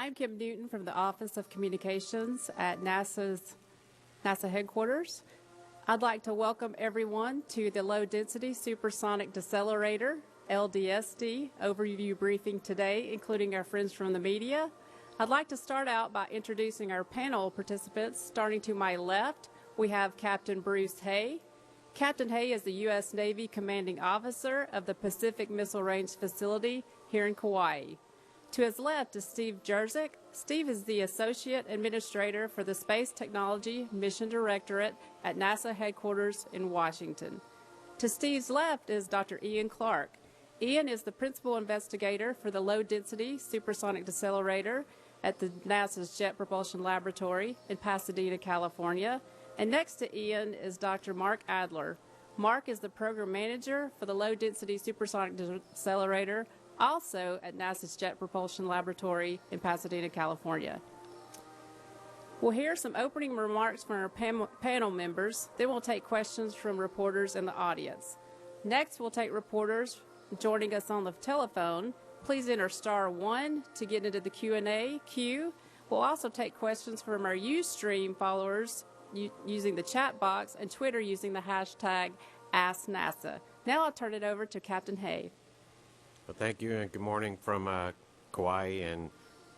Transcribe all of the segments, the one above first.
I'm Kim Newton from the Office of Communications at NASA headquarters. I'd like to welcome everyone to the Low Density Supersonic Decelerator, LDSD, overview briefing today, including our friends from the media. I'd like to start out by introducing our panel participants. Starting to my left, we have Captain Bruce Hay. Captain Hay is the U.S. Navy Commanding Officer of the Pacific Missile Range Facility here in Kauai. To his left is Steve Jerzik. Steve is the Associate Administrator for the Space Technology Mission Directorate at NASA headquarters in Washington. To Steve's left is Dr. Ian Clark. Ian is the Principal Investigator for the Low Density Supersonic Decelerator at the NASA's Jet Propulsion Laboratory in Pasadena, California. And next to Ian is Dr. Mark Adler. Mark is the Program Manager for the Low Density Supersonic Decelerator, also at NASA's Jet Propulsion Laboratory in Pasadena, California. We'll hear some opening remarks from our panel members. Then we'll take questions from reporters in the audience. Next, we'll take reporters joining us on the telephone. Please enter *1 to get into the Q&A queue. We'll also take questions from our Ustream followers using the chat box and Twitter using the hashtag AskNASA. Now I'll turn it over to Captain Hay. Well, thank you, and good morning from Kauai and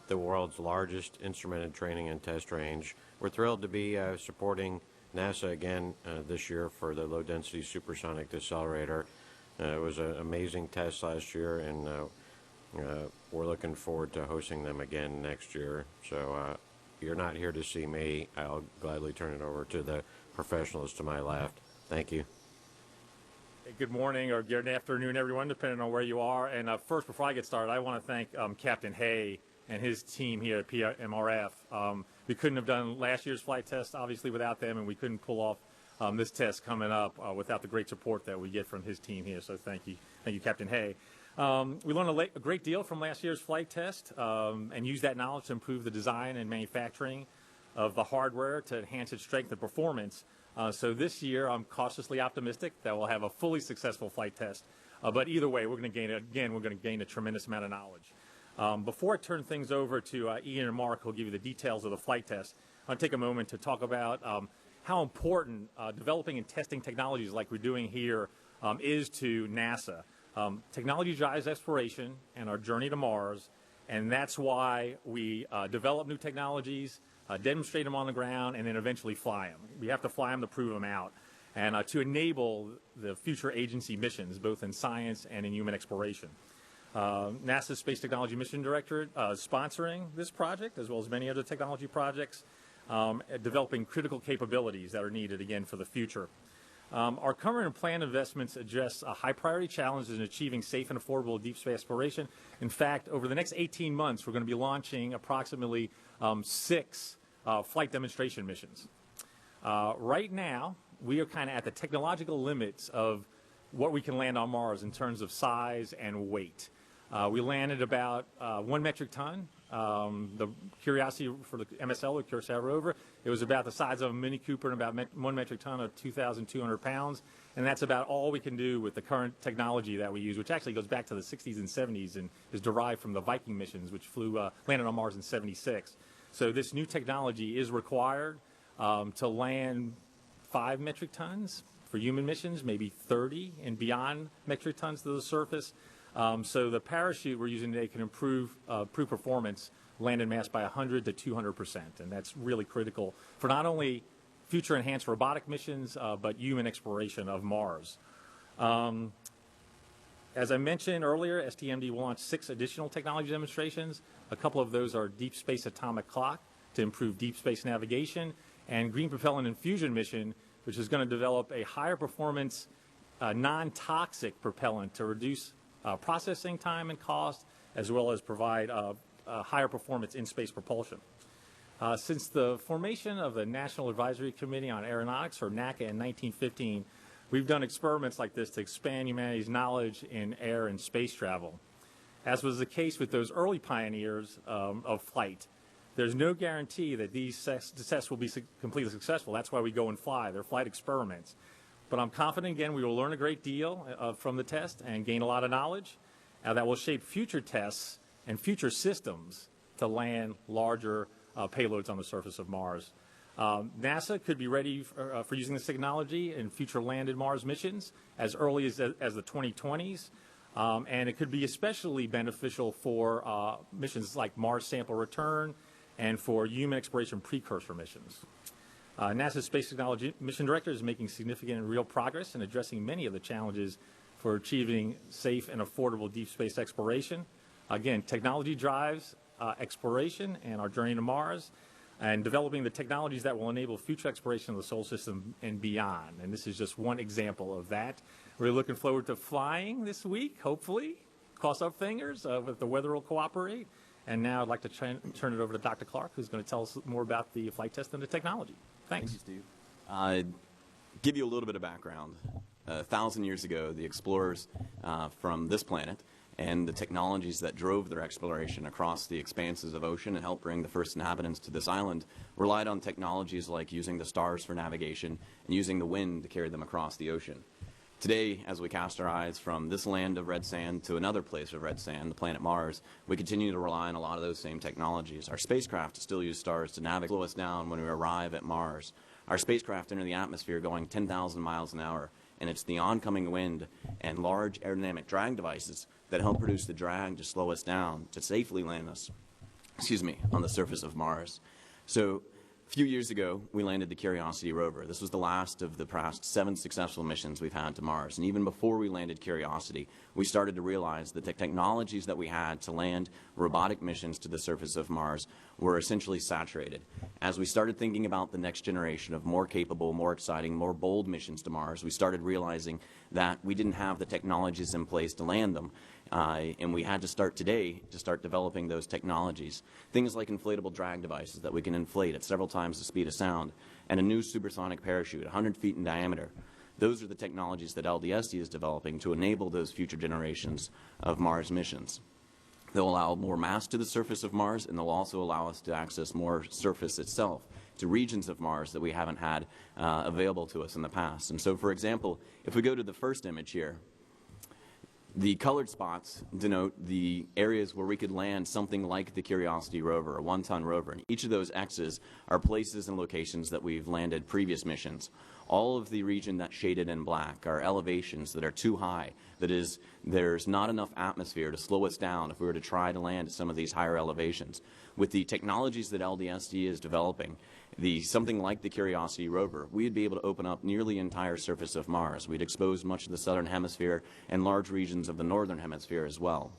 the world's largest instrumented training and test range. We're thrilled to be supporting NASA again this year for the Low Density Supersonic Decelerator. It was an amazing test last year, and we're looking forward to hosting them again next year. So you're not here to see me. I'll gladly turn it over to the professionals to my left. Thank you. Good morning or good afternoon, everyone, depending on where you are. And first, before I get started, I want to thank Captain Hay and his team here at PMRF. We couldn't have done last year's flight test, obviously, without them, and we couldn't pull off this test coming up without the great support that we get from his team here. So thank you, Captain Hay. We learned a great deal from last year's flight test and used that knowledge to improve the design and manufacturing of the hardware to enhance its strength and performance. So this year, I'm cautiously optimistic that we'll have a fully successful flight test. But either way, we're going to gain a tremendous amount of knowledge. Before I turn things over to Ian and Mark, who'll give you the details of the flight test, I'll take a moment to talk about how important developing and testing technologies like we're doing here is to NASA. Technology drives exploration and our journey to Mars, and that's why we develop new technologies, demonstrate them on the ground, and then eventually fly them. We have to fly them to prove them out and to enable the future agency missions, both in science and in human exploration. NASA's Space Technology Mission Directorate is sponsoring this project, as well as many other technology projects, developing critical capabilities that are needed, again, for the future. Our current and planned investments address high-priority challenges in achieving safe and affordable deep space exploration. In fact, over the next 18 months, we're going to be launching approximately 6 flight demonstration missions. Right now, we are kind of at the technological limits of what we can land on Mars in terms of size and weight. We landed about 1 metric ton. The Curiosity for the MSL, the Curiosity rover, it was about the size of a Mini Cooper and about 1 metric ton of 2,200 pounds. And that's about all we can do with the current technology that we use, which actually goes back to the 60s and 70s and is derived from the Viking missions, which landed on Mars in '76. So this new technology is required to land 5 metric tons for human missions, maybe 30 and beyond metric tons to the surface. So the parachute we're using today can improve performance, landed mass by 100 to 200%, and that's really critical for not only future enhanced robotic missions, but human exploration of Mars. As I mentioned earlier, STMD will launch 6 additional technology demonstrations. A couple of those are Deep Space Atomic Clock to improve deep space navigation, and Green Propellant Infusion mission, which is going to develop a higher performance, non-toxic propellant to reduce processing time and cost, as well as provide higher performance in space propulsion. Since the formation of the National Advisory Committee on Aeronautics, or NACA, in 1915, we've done experiments like this to expand humanity's knowledge in air and space travel. As was the case with those early pioneers of flight, there's no guarantee that these tests will be completely successful. That's why we go and fly. They're flight experiments. But I'm confident, again, we will learn a great deal from the test and gain a lot of knowledge that will shape future tests and future systems to land larger payloads on the surface of Mars. NASA could be ready for using this technology in future landed Mars missions as early as the 2020s. And it could be especially beneficial for missions like Mars sample return and for human exploration precursor missions. NASA's Space Technology Mission Director is making significant and real progress in addressing many of the challenges for achieving safe and affordable deep space exploration. Again, technology drives exploration and our journey to Mars, and developing the technologies that will enable future exploration of the solar system and beyond. And this is just one example of that. We're looking forward to flying this week, hopefully. Cross our fingers if the weather will cooperate. And now I'd like to turn it over to Dr. Clark, who's going to tell us more about the flight test and the technology. Thanks. Thank you, Steve. Give you a little bit of background. 1,000 years ago, the explorers from this planet and the technologies that drove their exploration across the expanses of ocean and helped bring the first inhabitants to this island relied on technologies like using the stars for navigation and using the wind to carry them across the ocean. Today, as we cast our eyes from this land of red sand to another place of red sand, the planet Mars, we continue to rely on a lot of those same technologies. Our spacecraft still use stars to navigate, slow us down when we arrive at Mars. Our spacecraft enter the atmosphere going 10,000 miles an hour, and it's the oncoming wind and large aerodynamic drag devices that help produce the drag to slow us down to safely land us, on the surface of Mars. So a few years ago, we landed the Curiosity rover. This was the last of the past 7 successful missions we've had to Mars. And even before we landed Curiosity, we started to realize that the technologies that we had to land robotic missions to the surface of Mars were essentially saturated. As we started thinking about the next generation of more capable, more exciting, more bold missions to Mars, we started realizing that we didn't have the technologies in place to land them. And we had to start today to start developing those technologies. Things like inflatable drag devices that we can inflate at several times the speed of sound, and a new supersonic parachute, 100 feet in diameter. Those are the technologies that LDSD is developing to enable those future generations of Mars missions. They'll allow more mass to the surface of Mars, and they'll also allow us to access more surface itself, to regions of Mars that we haven't had available to us in the past. And so, for example, if we go to the first image here, the colored spots denote the areas where we could land something like the Curiosity rover, a 1-ton rover. And each of those X's are places and locations that we've landed previous missions. All of the region that's shaded in black are elevations that are too high. That is, there's not enough atmosphere to slow us down if we were to try to land at some of these higher elevations. With the technologies that LDSD is developing, something like the Curiosity rover, we'd be able to open up nearly the entire surface of Mars. We'd expose much of the southern hemisphere and large regions of the northern hemisphere as well.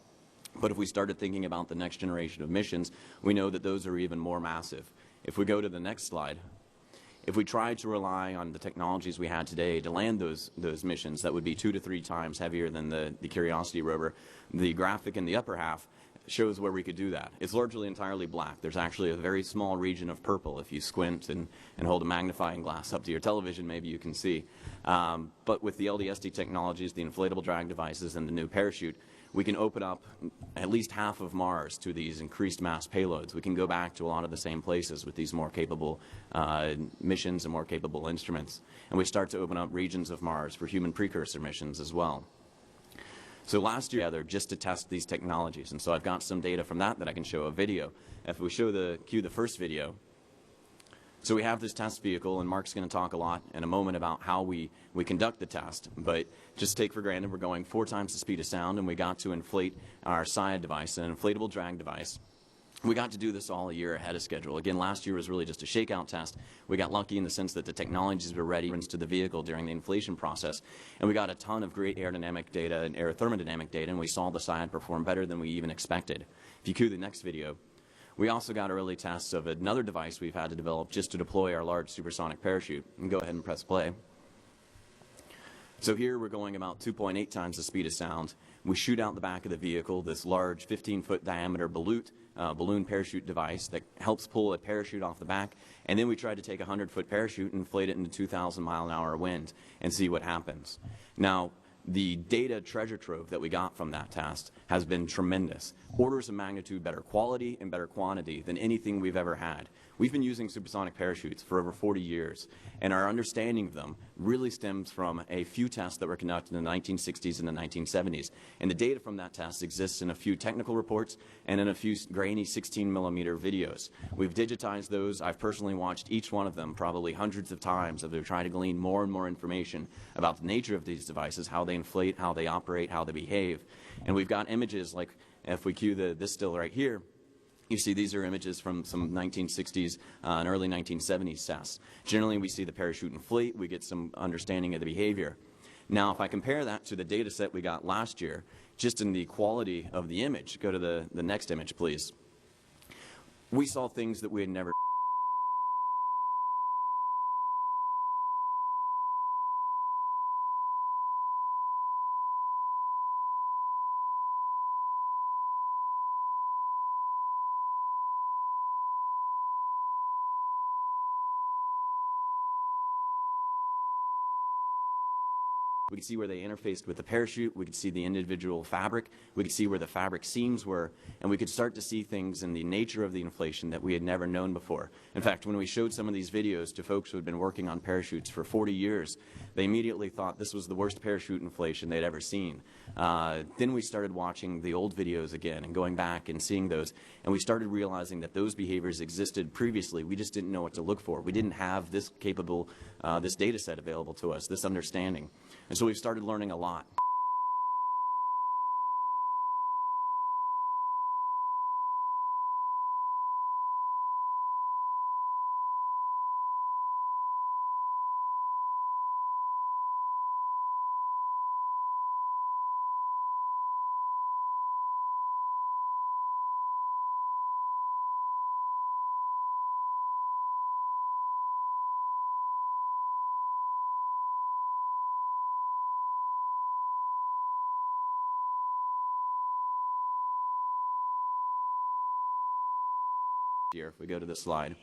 But if we started thinking about the next generation of missions, we know that those are even more massive. If we go to the next slide, if we tried to rely on the technologies we had today to land those missions, that would be 2 to 3 times heavier than the Curiosity rover. The graphic in the upper half shows where we could do that. It's largely entirely black. There's actually a very small region of purple. If you squint and hold a magnifying glass up to your television, maybe you can see. But with the LDSD technologies, the inflatable drag devices, and the new parachute, we can open up at least half of Mars to these increased mass payloads. We can go back to a lot of the same places with these more capable missions and more capable instruments. And we start to open up regions of Mars for human precursor missions as well. So last year, just to test these technologies, and so I've got some data from that I can show a video. If we cue the first video, so we have this test vehicle, and Mark's going to talk a lot in a moment about how we conduct the test, but just take for granted we're going 4 times the speed of sound, and we got to inflate our SIAD device, an inflatable drag device. We got to do this all a year ahead of schedule. Again, last year was really just a shakeout test. We got lucky in the sense that the technologies were ready to the vehicle during the inflation process, and we got a ton of great aerodynamic data and aerothermodynamic data, and we saw the SIAD perform better than we even expected. If you cue the next video, we also got early tests of another device we've had to develop just to deploy our large supersonic parachute. And go ahead and press play. So here we're going about 2.8 times the speed of sound. We shoot out the back of the vehicle this large 15-foot diameter balloon parachute device that helps pull a parachute off the back, and then we try to take a 100-foot parachute and inflate it into 2,000-mile-an-hour wind and see what happens. Now, the data treasure trove that we got from that test has been tremendous. Orders of magnitude better quality and better quantity than anything we've ever had. We've been using supersonic parachutes for over 40 years, and our understanding of them really stems from a few tests that were conducted in the 1960s and the 1970s. And the data from that test exists in a few technical reports and in a few grainy 16mm videos. We've digitized those. I've personally watched each one of them probably hundreds of times as they're trying to glean more and more information about the nature of these devices, how they inflate, how they operate, how they behave. And we've got images like, if we cue this still right here, you see these are images from some 1960s and early 1970s tests. Generally, we see the parachute inflate. We get some understanding of the behavior. Now, if I compare that to the data set we got last year, just in the quality of the image, go to the next image, please. We saw things that we had never. We could see where they interfaced with the parachute. We could see the individual fabric. We could see where the fabric seams were. And we could start to see things in the nature of the inflation that we had never known before. In fact, when we showed some of these videos to folks who had been working on parachutes for 40 years, they immediately thought this was the worst parachute inflation they'd ever seen. Then we started watching the old videos again and going back and seeing those. And we started realizing that those behaviors existed previously. We just didn't know what to look for. We didn't have this capable, this data set available to us, this understanding. And so we've started learning a lot. Here, if we go to this slide,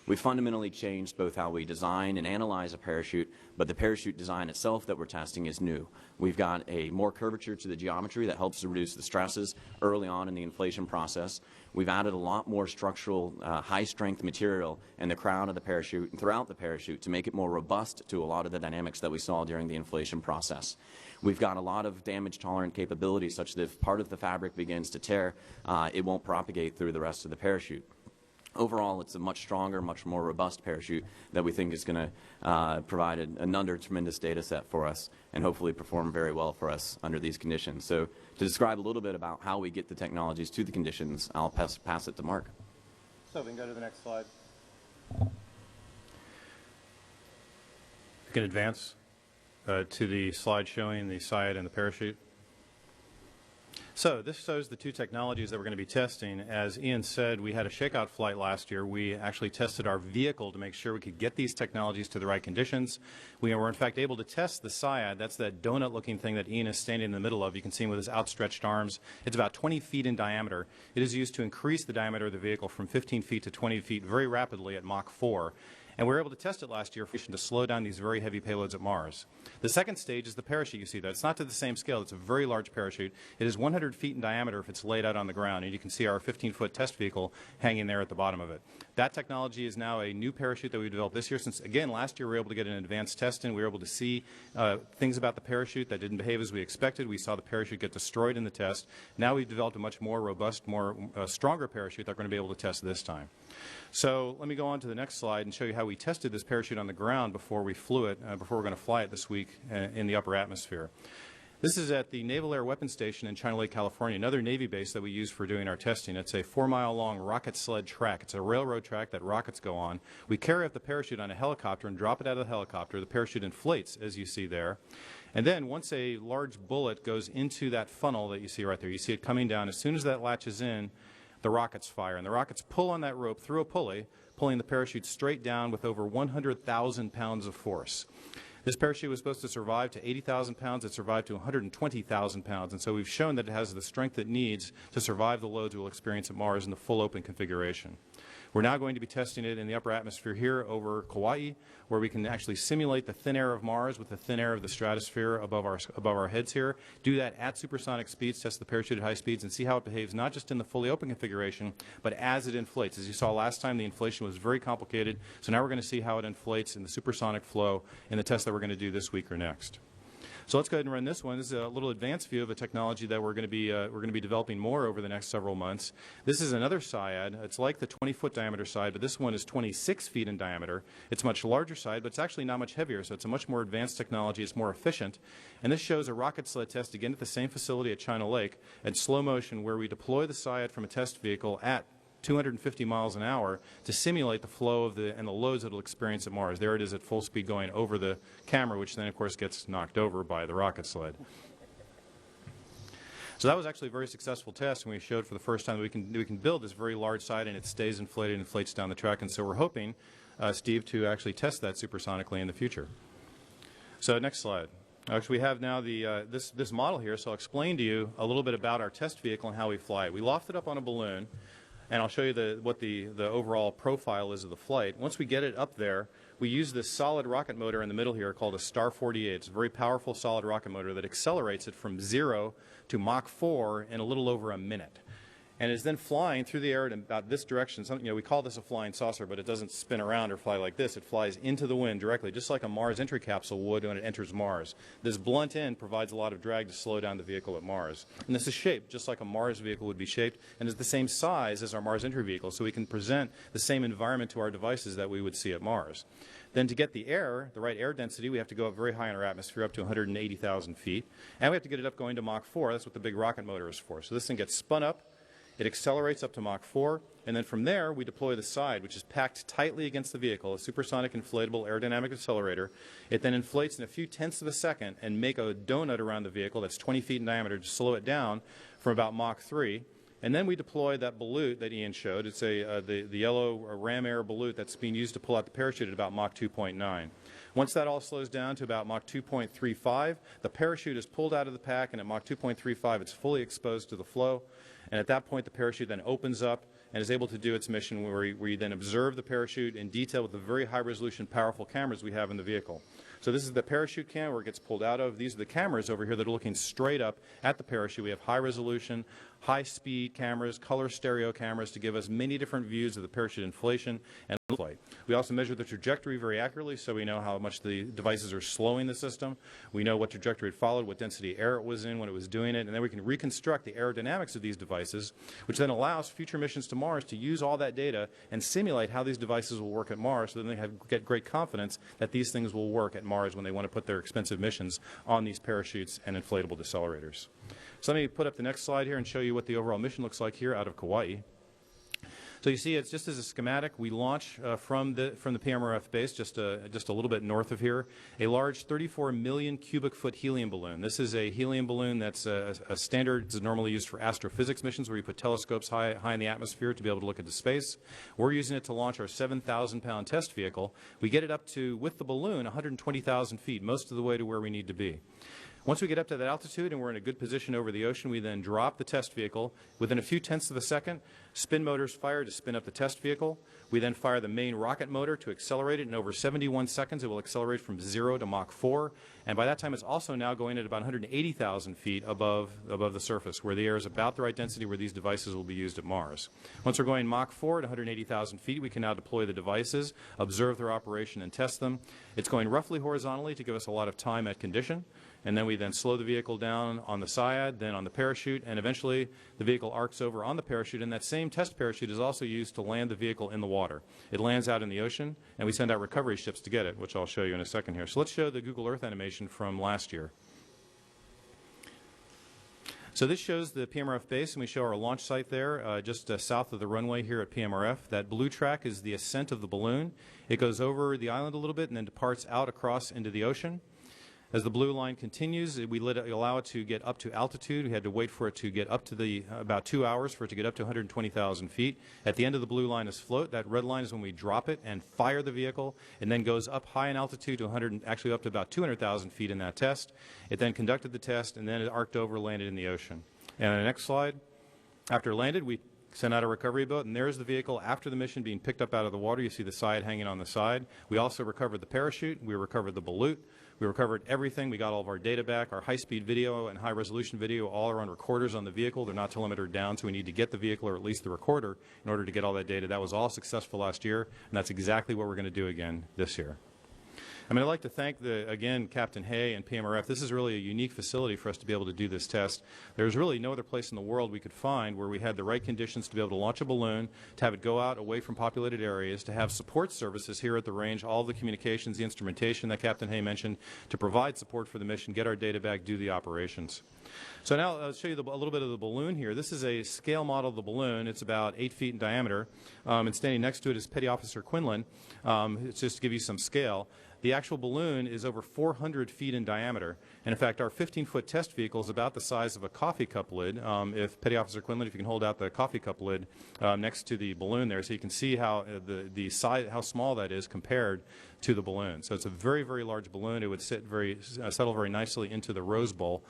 we fundamentally changed both how we design and analyze a parachute, but the parachute design itself that we're testing is new. We've got a more curvature to the geometry that helps to reduce the stresses early on in the inflation process. We've added a lot more structural, high-strength material in the crown of the parachute and throughout the parachute to make it more robust to a lot of the dynamics that we saw during the inflation process. We've got a lot of damage-tolerant capability such that if part of the fabric begins to tear, it won't propagate through the rest of the parachute. Overall, it's a much stronger, much more robust parachute that we think is going to provide another tremendous data set for us and hopefully perform very well for us under these conditions. So to describe a little bit about how we get the technologies to the conditions, I'll pass it to Mark. So we can go to the next slide. You can advance to the slide showing the side and the parachute. So this shows the two technologies that we're going to be testing. As Ian said, we had a shakeout flight last year. We actually tested our vehicle to make sure we could get these technologies to the right conditions. We were in fact able to test the SIAD. That's that donut-looking thing that Ian is standing in the middle of. You can see him with his outstretched arms. It's about 20 feet in diameter. It is used to increase the diameter of the vehicle from 15 feet to 20 feet very rapidly at Mach 4. And we were able to test it last year to slow down these very heavy payloads at Mars. The second stage is the parachute. You see that. It's not to the same scale. It's a very large parachute. It is 100 feet in diameter if it's laid out on the ground. And you can see our 15-foot test vehicle hanging there at the bottom of it. That technology is now a new parachute that we developed this year. Since, again, last year we were able to get an advanced test in. We were able to see things about the parachute that didn't behave as we expected. We saw the parachute get destroyed in the test. Now we've developed a much more robust, more stronger parachute that we're going to be able to test this time. So let me go on to the next slide and show you how we tested this parachute on the ground before we flew it, before we're going to fly it this week in the upper atmosphere. This is at the Naval Air Weapons Station in China Lake, California, another Navy base that we use for doing our testing. It's a 4-mile-long rocket sled track. It's a railroad track that rockets go on. We carry up the parachute on a helicopter and drop it out of the helicopter. The parachute inflates, as you see there. And then once a large bullet goes into that funnel that you see right there, you see it coming down. As soon as that latches in, the rockets fire. And the rockets pull on that rope through a pulley, pulling the parachute straight down with over 100,000 pounds of force. This parachute was supposed to survive to 80,000 pounds. It survived to 120,000 pounds. And so we've shown that it has the strength it needs to survive the loads we'll experience at Mars in the full open configuration. We're now going to be testing it in the upper atmosphere here over Kauai, where we can actually simulate the thin air of Mars with the thin air of the stratosphere above our heads here. Do that at supersonic speeds, test the parachute at high speeds, and see how it behaves not just in the fully open configuration, but as it inflates. As you saw last time, the inflation was very complicated, so now we're going to see how it inflates in the supersonic flow in the test that we're going to do this week or next. So let's go ahead and run this one. This is a little advanced view of a technology that we're going to be developing more over the next several months. This is another SIAD. It's like the 20-foot diameter side, but this one is 26 feet in diameter. It's a much larger side, but it's actually not much heavier, so it's a much more advanced technology. It's more efficient. And this shows a rocket sled test again at the same facility at China Lake at slow motion, where we deploy the SIAD from a test vehicle at 250 miles an hour to simulate the flow of and the loads that it'll experience at Mars. There it is at full speed going over the camera, which then, of course, gets knocked over by the rocket sled. So that was actually a very successful test, and we showed for the first time that we can build this very large side, and it stays inflated and inflates down the track. And so we're hoping, Steve, to actually test that supersonically in the future. So next slide. Actually, we have now this model here, so I'll explain to you a little bit about our test vehicle and how we fly it. We loft it up on a balloon, and I'll show you what the overall profile is of the flight. Once we get it up there, we use this solid rocket motor in the middle here called a Star 48. It's a very powerful solid rocket motor that accelerates it from 0 to Mach 4 in a little over a minute. And is then flying through the air in about this direction. We call this a flying saucer, but it doesn't spin around or fly like this. It flies into the wind directly, just like a Mars entry capsule would when it enters Mars. This blunt end provides a lot of drag to slow down the vehicle at Mars. And this is shaped just like a Mars vehicle would be shaped, and is the same size as our Mars entry vehicle, so we can present the same environment to our devices that we would see at Mars. Then to get the right air density, we have to go up very high in our atmosphere, up to 180,000 feet. And we have to get it up going to Mach 4. That's what the big rocket motor is for. So this thing gets spun up. It accelerates up to Mach 4, and then from there we deploy the side, which is packed tightly against the vehicle, a supersonic inflatable aerodynamic decelerator. It then inflates in a few tenths of a second and make a donut around the vehicle that's 20 feet in diameter to slow it down from about Mach 3. And then we deploy that balloon that Ian showed. It's the yellow ram air balloon that's being used to pull out the parachute at about Mach 2.9. Once that all slows down to about Mach 2.35, the parachute is pulled out of the pack, and at Mach 2.35 it's fully exposed to the flow. And at that point, the parachute then opens up and is able to do its mission, where you then observe the parachute in detail with the very high-resolution, powerful cameras we have in the vehicle. So this is the parachute cam where it gets pulled out of. These are the cameras over here that are looking straight up at the parachute. We have high-resolution, high-speed cameras, color stereo cameras to give us many different views of the parachute inflation and flight. We also measure the trajectory very accurately, so we know how much the devices are slowing the system. We know what trajectory it followed, what density air it was in when it was doing it, and then we can reconstruct the aerodynamics of these devices, which then allows future missions to Mars to use all that data and simulate how these devices will work at Mars, so then they get great confidence that these things will work at Mars when they want to put their expensive missions on these parachutes and inflatable decelerators. So let me put up the next slide here and show you what the overall mission looks like here out of Kauai. So you see, it's just as a schematic. We launch from the PMRF base, just a little bit north of here, a large 34 million cubic foot helium balloon. This is a helium balloon that's a standard. It's normally used for astrophysics missions, where you put telescopes high in the atmosphere to be able to look into space. We're using it to launch our 7,000-pound test vehicle. We get it up to, with the balloon, 120,000 feet, most of the way to where we need to be. Once we get up to that altitude and we're in a good position over the ocean, we then drop the test vehicle. Within a few tenths of a second, spin motors fire to spin up the test vehicle. We then fire the main rocket motor to accelerate it. In over 71 seconds, it will accelerate from 0 to Mach 4. And by that time, it's also now going at about 180,000 feet above the surface, where the air is about the right density where these devices will be used at Mars. Once we're going Mach 4 at 180,000 feet, we can now deploy the devices, observe their operation, and test them. It's going roughly horizontally to give us a lot of time at condition. And then we then slow the vehicle down on the SIAD, then on the parachute, and eventually the vehicle arcs over on the parachute, and that same test parachute is also used to land the vehicle in the water. It lands out in the ocean, and we send out recovery ships to get it, which I'll show you in a second here. So let's show the Google Earth animation from last year. So this shows the PMRF base, and we show our launch site there, just south of the runway here at PMRF. That blue track is the ascent of the balloon. It goes over the island a little bit and then departs out across into the ocean. As the blue line continues, we allow it to get up to altitude. We had to wait for it to get up to about 2 hours for it to get up to 120,000 feet. At the end of the blue line is float. That red line is when we drop it and fire the vehicle. It then goes up high in altitude to actually up to about 200,000 feet in that test. It then conducted the test, and then it arced over, landed in the ocean. And on the next slide, after it landed, we sent out a recovery boat, and there's the vehicle after the mission being picked up out of the water. You see the SIAD hanging on the side. We also recovered the parachute. We recovered the balloon. We recovered everything. We got all of our data back. Our high-speed video and high-resolution video all are on recorders on the vehicle. They're not telemetered down, so we need to get the vehicle or at least the recorder in order to get all that data. That was all successful last year, and that's exactly what we're going to do again this year. I mean, I'd like to thank, again, Captain Hay and PMRF. This is really a unique facility for us to be able to do this test. There's really no other place in the world we could find where we had the right conditions to be able to launch a balloon, to have it go out away from populated areas, to have support services here at the range, all the communications, the instrumentation that Captain Hay mentioned, to provide support for the mission, get our data back, do the operations. So now I'll show you a little bit of the balloon here. This is a scale model of the balloon. It's about 8 feet in diameter, and standing next to it is Petty Officer Quinlan. It's just to give you some scale. The actual balloon is over 400 feet in diameter. And in fact, our 15-foot test vehicle is about the size of a coffee cup lid. If Petty Officer Quinlan, if you can hold out the coffee cup lid next to the balloon there, so you can see how the size, how small that is compared to the balloon. So it's a very, very large balloon. It would settle very nicely into the Rose Bowl,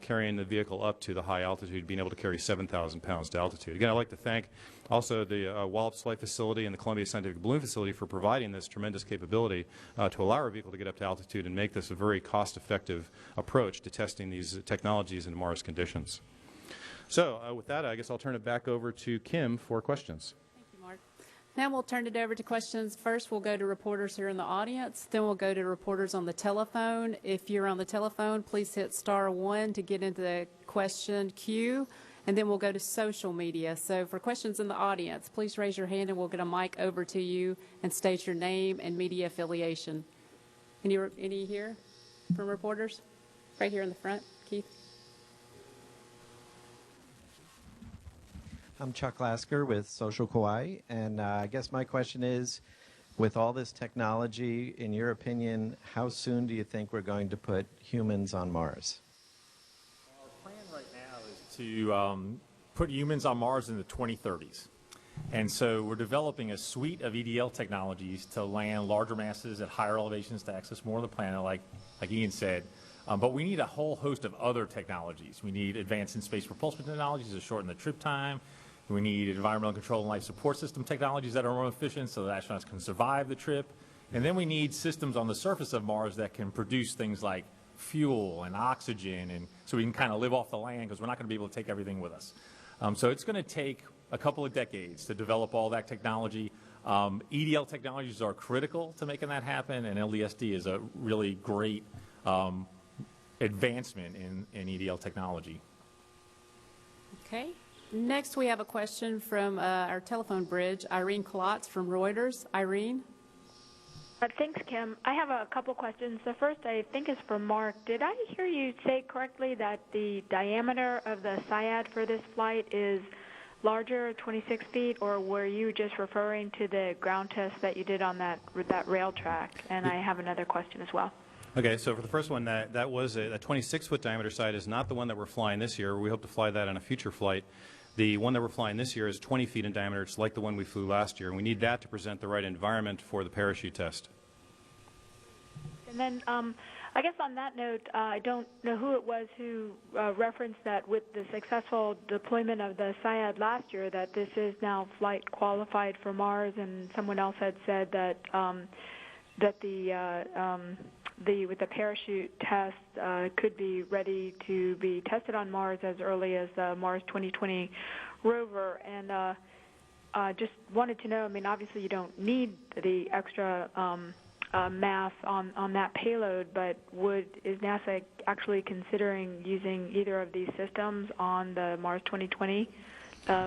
carrying the vehicle up to the high altitude, being able to carry 7,000 pounds to altitude. Again, I'd like to thank also the Wallops Flight Facility and the Columbia Scientific Balloon Facility for providing this tremendous capability to allow our vehicle to get up to altitude and make this a very cost-effective approach to testing these technologies in Mars conditions. So with that, I guess I'll turn it back over to Kim for questions. Thank you, Mark. Now we'll turn it over to questions. First, we'll go to reporters here in the audience. Then we'll go to reporters on the telephone. If you're on the telephone, please hit *1 to get into the question queue. And then we'll go to social media. So for questions in the audience, please raise your hand and we'll get a mic over to you and state your name and media affiliation. Any here from reporters? Right here in the front, Keith. I'm Chuck Lasker with Social Kauai, and I guess my question is, with all this technology, in your opinion, how soon do you think we're going to put humans on Mars? Our plan right now is to put humans on Mars in the 2030s. And so we're developing a suite of EDL technologies to land larger masses at higher elevations to access more of the planet, like Ian said. But we need a whole host of other technologies. We need advanced in-space propulsion technologies to shorten the trip time. We need environmental control and life support system technologies that are more efficient so that astronauts can survive the trip. And then we need systems on the surface of Mars that can produce things like fuel and oxygen, and so we can kind of live off the land because we're not going to be able to take everything with us. So it's going to take a couple of decades to develop all that technology. EDL technologies are critical to making that happen, and LDSD is a really great advancement in EDL technology. Okay. Next, we have a question from our telephone bridge, Irene Klotz from Reuters. Irene? Thanks, Kim. I have a couple questions. The first, I think, is for Mark. Did I hear you say correctly that the diameter of the SIAD for this flight is larger, 26 feet, or were you just referring to the ground test that you did on that rail track? And I have another question as well. Okay, so for the first one, that was a 26-foot diameter SIAD is not the one that we're flying this year. We hope to fly that on a future flight. The one that we're flying this year is 20 feet in diameter. It's like the one we flew last year, and we need that to present the right environment for the parachute test. And then I guess on that note, I don't know who it was who referenced that with the successful deployment of the SIAD last year, that this is now flight qualified for Mars, and someone else had said that with the parachute test could be ready to be tested on Mars as early as the Mars 2020 rover. And just wanted to know, I mean, obviously you don't need the extra mass on that payload, but is NASA actually considering using either of these systems on the Mars 2020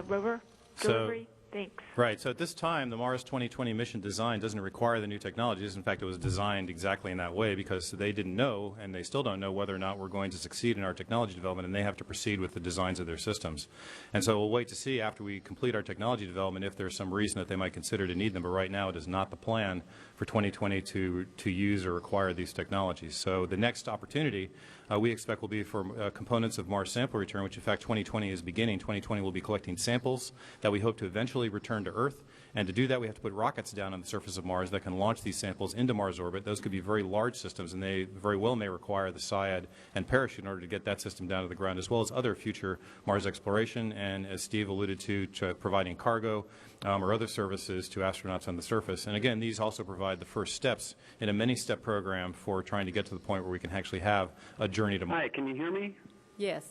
rover delivery? Thanks. Right. So at this time, the Mars 2020 mission design doesn't require the new technologies. In fact, it was designed exactly in that way because they didn't know, and they still don't know, whether or not we're going to succeed in our technology development, and they have to proceed with the designs of their systems. And so we'll wait to see after we complete our technology development if there's some reason that they might consider to need them. But right now, it is not the plan for 2020 to use or require these technologies. So the next opportunity we expect will be for components of Mars sample return, which in fact 2020 is beginning. 2020 will be collecting samples that we hope to eventually return to Earth. And to do that, we have to put rockets down on the surface of Mars that can launch these samples into Mars orbit. Those could be very large systems, and they very well may require the SIAD and parachute in order to get that system down to the ground, as well as other future Mars exploration, and as Steve alluded to providing cargo or other services to astronauts on the surface. And again, these also provide the first steps in a many-step program for trying to get to the point where we can actually have a journey to Mars. Hi, can you hear me? Yes.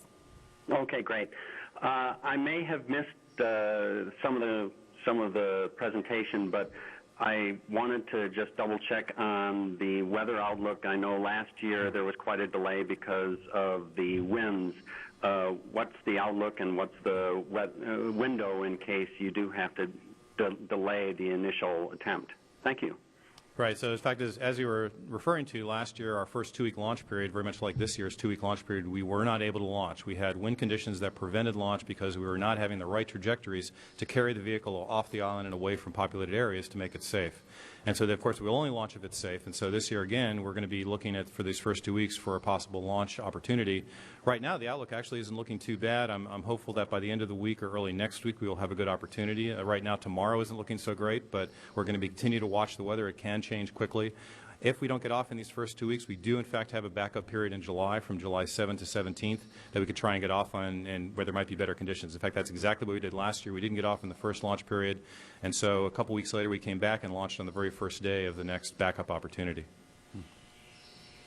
Okay, great. I may have missed some of the presentation, but I wanted to just double check on the weather outlook. I know last year there was quite a delay because of the winds. What's the outlook and what's the window in case you do have to delay the initial attempt? Thank you. Right. So, in fact, as you were referring to, last year, our first 2-week launch period, very much like this year's 2-week launch period, we were not able to launch. We had wind conditions that prevented launch because we were not having the right trajectories to carry the vehicle off the island and away from populated areas to make it safe. And so, of course, we'll only launch if it's safe. And so this year, again, we're going to be looking at, for these first 2 weeks, for a possible launch opportunity. Right now, the outlook actually isn't looking too bad. I'm hopeful that by the end of the week or early next week, we will have a good opportunity. Right now, tomorrow isn't looking so great, but we're going to continue to watch the weather. It can change quickly. If we don't get off in these first 2 weeks, we do, in fact, have a backup period in July, from July 7th to 17th, that we could try and get off on, and where there might be better conditions. In fact, that's exactly what we did last year. We didn't get off in the first launch period, and so a couple weeks later, we came back and launched on the very first day of the next backup opportunity.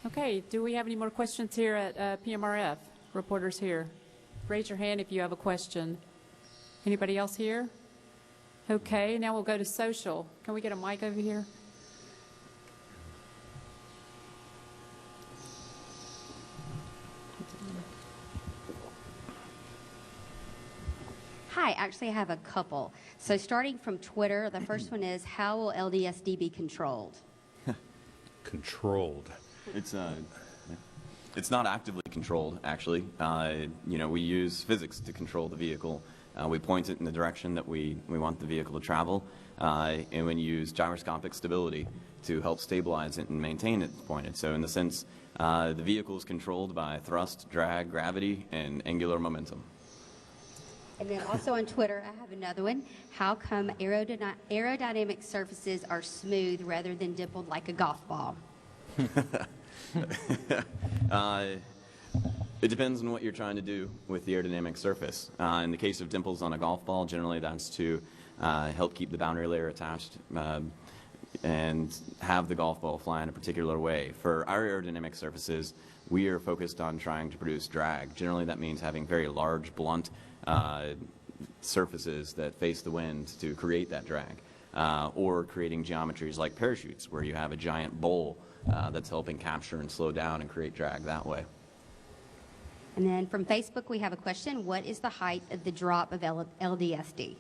Okay. Do we have any more questions here at PMRF? Reporters here. Raise your hand if you have a question. Anybody else here? Okay. Now we'll go to social. Can we get a mic over here? Hi, actually I have a couple. So starting from Twitter, the first one is, how will LDSD be controlled? Controlled. It's not actively controlled, actually. We use physics to control the vehicle. We point it in the direction that we want the vehicle to travel, and we use gyroscopic stability to help stabilize it and maintain it pointed. So in the sense, the vehicle is controlled by thrust, drag, gravity, and angular momentum. And then also on Twitter, I have another one. How come aerodynamic surfaces are smooth rather than dimpled like a golf ball? It depends on what you're trying to do with the aerodynamic surface. In the case of dimples on a golf ball, generally that's to help keep the boundary layer attached and have the golf ball fly in a particular way. For our aerodynamic surfaces, we are focused on trying to produce drag. Generally that means having very large, blunt surfaces that face the wind to create that drag, or creating geometries like parachutes where you have a giant bowl that's helping capture and slow down and create drag that way. And then from Facebook, we have a question. What is the height of the drop of LDSD?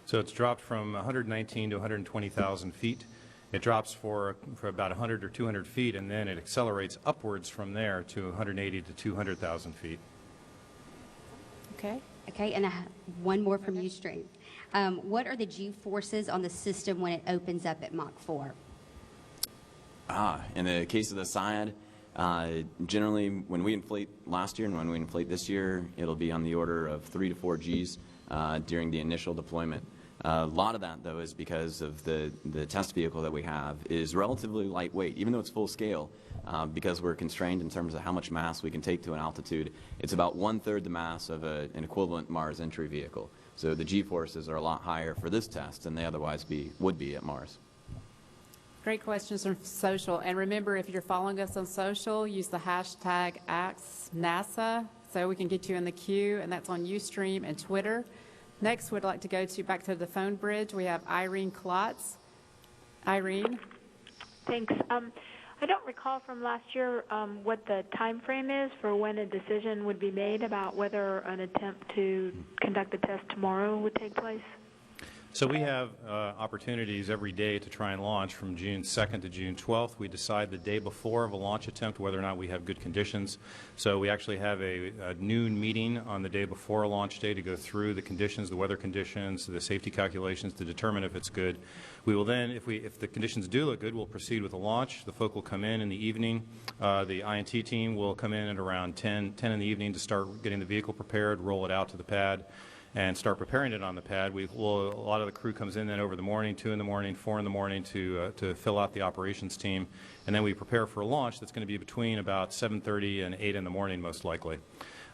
So it's dropped from 119 to 120,000 feet. It drops for about 100 or 200 feet, and then it accelerates upwards from there to 180 to 200,000 feet. Okay. Okay, and one more from Ustream. What are the G-forces on the system when it opens up at Mach 4? In the case of the SIAD, generally when we inflate last year and when we inflate this year, it'll be on the order of 3 to 4 Gs during the initial deployment. A lot of that, though, is because of the test vehicle that we have is relatively lightweight, even though it's full scale, because we're constrained in terms of how much mass we can take to an altitude. It's about 1/3 the mass of an equivalent Mars entry vehicle. So the G-forces are a lot higher for this test than they otherwise would be at Mars. Great questions from social. And remember, if you're following us on social, use the hashtag #AskNASA so we can get you in the queue, and that's on Ustream and Twitter. Next, we'd like to go back to the phone bridge. We have Irene Klotz. Irene? Thanks. I don't recall from last year what the time frame is for when a decision would be made about whether an attempt to conduct the test tomorrow would take place. So we have opportunities every day to try and launch from June 2nd to June 12th. We decide the day before of a launch attempt whether or not we have good conditions. So we actually have a noon meeting on the day before a launch day to go through the conditions, the weather conditions, the safety calculations to determine if it's good. We will then, if the conditions do look good, we'll proceed with the launch. The folk will come in the evening. The INT team will come in at around 10 in the evening to start getting the vehicle prepared, roll it out to the pad, and start preparing it on the pad. A lot of the crew comes in then over the morning, 2 in the morning, 4 in the morning to fill out the operations team. And then we prepare for a launch that's going to be between about 7:30 and 8 in the morning most likely.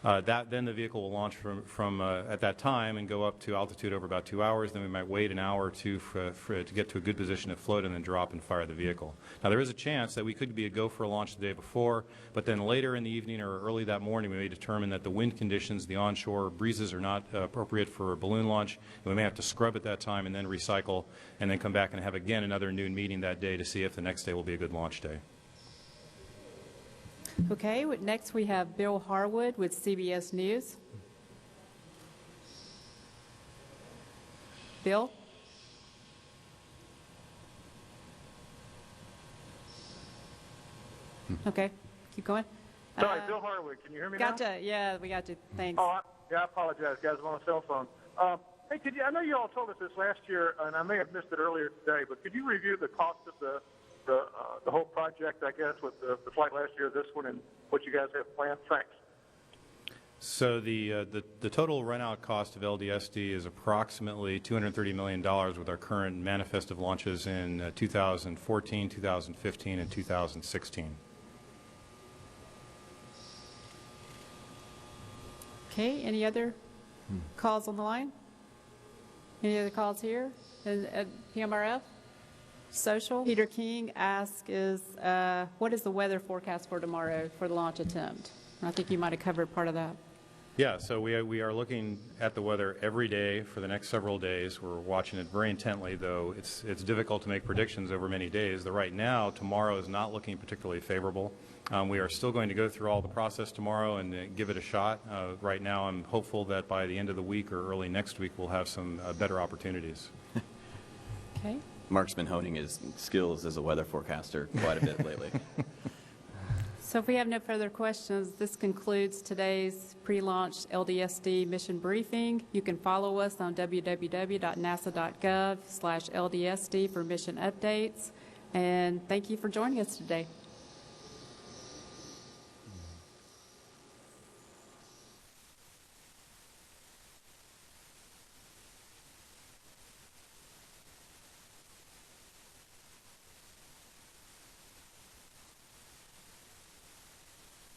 Then the vehicle will launch from at that time and go up to altitude over about 2 hours. Then we might wait an hour or two to get to a good position to float and then drop and fire the vehicle. Now there is a chance that we could be a go for a launch the day before, but then later in the evening or early that morning we may determine that the wind conditions, the onshore breezes are not appropriate for a balloon launch, and we may have to scrub at that time and then recycle and then come back and have again another noon meeting that day to see if the next day will be a good launch day. Okay, next we have Bill Harwood with CBS News. Bill? Okay, keep going. Sorry, Bill Harwood. Can you hear me now? Gotcha. Yeah, we got you. Thanks. Oh, I apologize, guys. I'm on a cell phone. Hey, I know you all told us this last year, and I may have missed it earlier today, but could you review the cost of the whole project, I guess, with the flight last year, this one, and what you guys have planned? Thanks. So the total run-out cost of LDSD is approximately $230 million with our current manifest of launches in 2014, 2015, and 2016. Okay, any other calls on the line? Any other calls here at PMRF? Social. Peter King asks what is the weather forecast for tomorrow for the launch attempt? I think you might have covered part of that. Yeah, so we are looking at the weather every day for the next several days. We're watching it very intently, though it's difficult to make predictions over many days. Right now, tomorrow is not looking particularly favorable. We are still going to go through all the process tomorrow and give it a shot. Right now, I'm hopeful that by the end of the week or early next week, we'll have some better opportunities. Okay. Mark's been honing his skills as a weather forecaster quite a bit lately. So if we have no further questions, this concludes today's pre-launch LDSD mission briefing. You can follow us on www.nasa.gov/LDSD for mission updates. And thank you for joining us today.